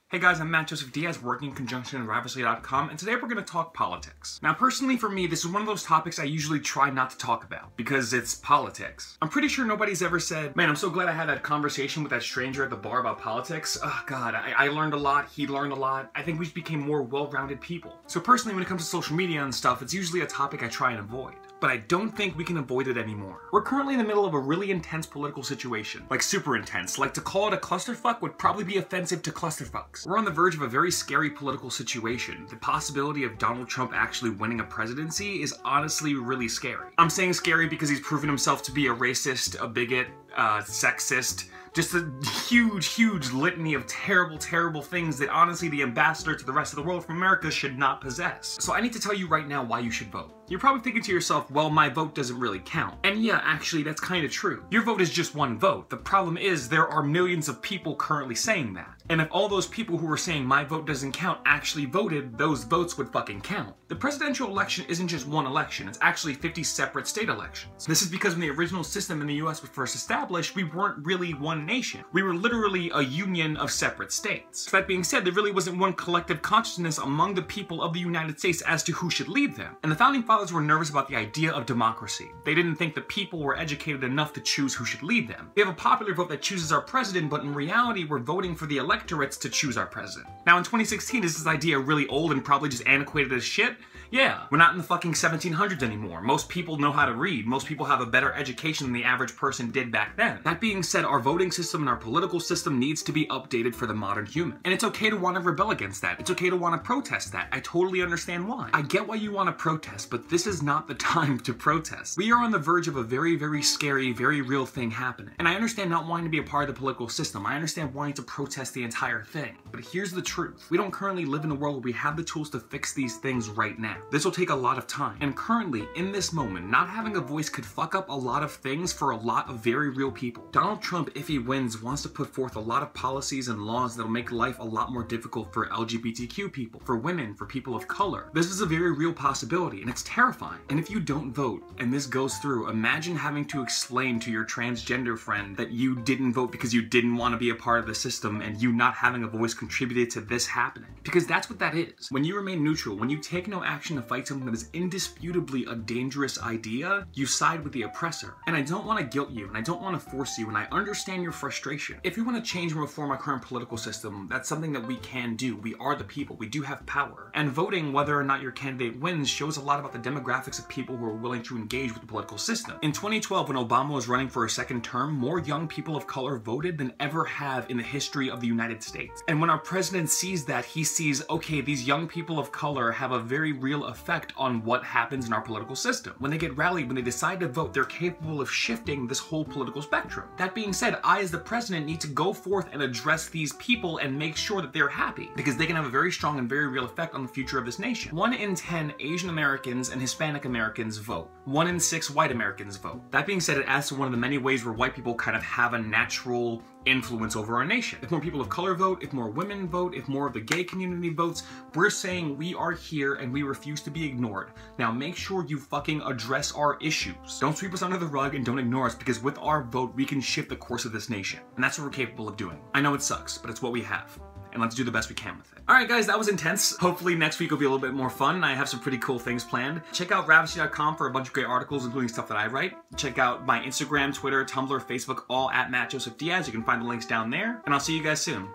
Hey guys, I'm Matt Joseph Diaz, working in conjunction with Ravishly.com, and today we're going to talk politics. Now, personally for me, this is one of those topics I usually try not to talk about, because it's politics. I'm pretty sure nobody's ever said, man, I'm so glad I had that conversation with that stranger at the bar about politics. Oh god, I learned a lot, he learned a lot. I think we just became more well-rounded people. So personally, when it comes to social media and stuff, it's usually a topic I try and avoid. But I don't think we can avoid it anymore. We're currently in the middle of a really intense political situation. Like super intense. Like to call it a clusterfuck would probably be offensive to clusterfucks. We're on the verge of a very scary political situation. The possibility of Donald Trump actually winning a presidency is honestly really scary. I'm saying scary because he's proven himself to be a racist, a bigot, sexist, just a huge litany of terrible things that honestly the ambassador to the rest of the world from America should not possess. So I need to tell you right now why you should vote. You're probably thinking to yourself, well, my vote doesn't really count. And yeah, actually, that's kind of true. Your vote is just one vote. The problem is there are millions of people currently saying that. And if all those people who are saying my vote doesn't count actually voted, those votes would fucking count. The presidential election isn't just one election, it's actually 50 separate state elections. This is because when the original system in the US was first established, we weren't really one nation. We were literally a union of separate states. So that being said, there really wasn't one collective consciousness among the people of the United States as to who should lead them. And the founding fathers were nervous about the idea of democracy. They didn't think the people were educated enough to choose who should lead them. We have a popular vote that chooses our president, but in reality, we're voting for the electorates to choose our president. Now in 2016, is this idea really old and probably just antiquated as shit? Yeah, we're not in the fucking 1700s anymore. Most people know how to read. Most people have a better education than the average person did back then. That being said, our voting system and our political system needs to be updated for the modern human. And it's okay to want to rebel against that. It's okay to want to protest that. I totally understand why. I get why you want to protest, but this is not the time to protest. We are on the verge of a very scary, very real thing happening. And I understand not wanting to be a part of the political system. I understand wanting to protest the entire thing. But here's the truth. We don't currently live in a world where we have the tools to fix these things right now. This will take a lot of time. And currently, in this moment, not having a voice could fuck up a lot of things for a lot of very real people. Donald Trump, if he wins, wants to put forth a lot of policies and laws that'll make life a lot more difficult for LGBTQ people, for women, for people of color. This is a very real possibility, and it's terrifying. And if you don't vote, and this goes through, imagine having to explain to your transgender friend that you didn't vote because you didn't want to be a part of the system, and you not having a voice contributed to this happening. Because that's what that is. When you remain neutral, when you take no action to fight something that is indisputably a dangerous idea, you side with the oppressor. And I don't want to guilt you, and I don't want to force you, and I understand your frustration. If we want to change and reform our current political system, that's something that we can do. We are the people. We do have power. And voting whether or not your candidate wins shows a lot about the demographics of people who are willing to engage with the political system. In 2012, when Obama was running for a second term, more young people of color voted than ever have in the history of the United States. And when our president sees that, he sees, okay, these young people of color have a very real effect on what happens in our political system. When they get rallied, when they decide to vote, they're capable of shifting this whole political spectrum. That being said, I as the president need to go forth and address these people and make sure that they're happy, because they can have a very strong and very real effect on the future of this nation. 1 in 10 Asian Americans and Hispanic Americans vote. 1 in 6 white Americans vote. That being said, it adds to one of the many ways where white people kind of have a natural influence over our nation. If more people of color vote, if more women vote, if more of the gay community votes, we're saying we are here and we refuse to be ignored. Now make sure you fucking address our issues. Don't sweep us under the rug and don't ignore us, because with our vote, we can shift the course of this nation. And that's what we're capable of doing. I know it sucks, but it's what we have. And let's do the best we can with it. Alright guys, that was intense. Hopefully next week will be a little bit more fun. I have some pretty cool things planned. Check out Ravishly.com for a bunch of great articles, including stuff that I write. Check out my Instagram, Twitter, Tumblr, Facebook, all at Matt Joseph Diaz. You can find the links down there. And I'll see you guys soon.